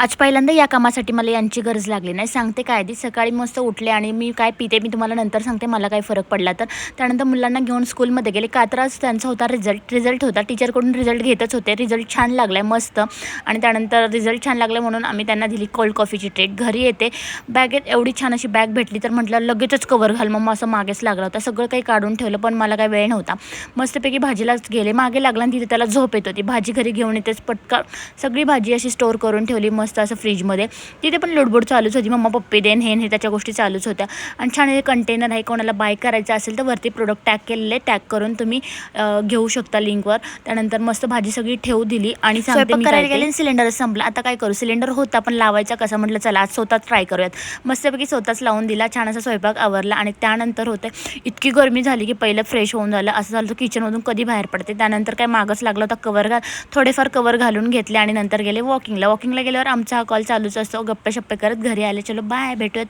आज पहिल्यांदा या कामासाठी मला यांची गरज लागली नाही. सांगते काय आधी सकाळी मस्त उठले आणि मी काय पिते मी तुम्हाला नंतर सांगते मला काय फरक पडला तर. त्यानंतर मुलांना घेऊन स्कूलमध्ये गेले. का तर आज त्यांचा होता रिझल्ट होता. टीचरकडून रिझल्ट घेतच होते. रिझल्ट छान लागला मस्त आणि त्यानंतर रिझल्ट छान लागला म्हणून आम्ही त्यांना दिली कोल्ड कॉफीची ट्रीट. घरी येते बॅगेत एवढी छान अशी बॅग भेटली तर म्हटलं लगेचच कवर घाल. मम्मा असं मागेच लागला होता. सगळं काही काढून ठेवलं पण मला काही वेळ नव्हता. मस्तपैकी भाजीलाच गेले. मागे लागला आणि तिथे त्याला झोप येत होती. भाजी घरी घेऊन येतेच पटकन सगळी भाजी अशी स्टोअर करून ठेवली मस्त असं फ्रीजमध्ये. तिथे पण लुडबुड चालूच होती. मम्मा पप्पी देन हे त्याच्या गोष्टी चालूच होत्या. आणि छान हे कंटेनर आहे. कोणाला बाय करायचं असेल तर वरती प्रोडक्ट टॅग केलेले टॅग करून तुम्ही घेऊ शकता लिंकवर. त्यानंतर मस्त भाजी सगळी ठेवू दिली आणि सांगते मी करायला गेले सिलेंडर संपला. आता काय करू सिलेंडर होता पण लावायचा कसा म्हटलं चला आज स्वतःच ट्राय करूयात. मस्तपैकी स्वतःच लावून दिला. छान असा स्वयंपाक आवरला आणि त्यानंतर होतं इतकी गरमी झाली की पहिलं फ्रेश होऊन झालं. असं झालं किचनमधून कधी बाहेर पडते. त्यानंतर काय मागच लागला होता कवर थोडेफार कवर घालून घेतले आणि नंतर गेले वॉकिंगला गेल्यावर आमचा हा कॉल चालूच असतो. गप्पे शप्पे करत घरी आले. चलो बाय भेटूया.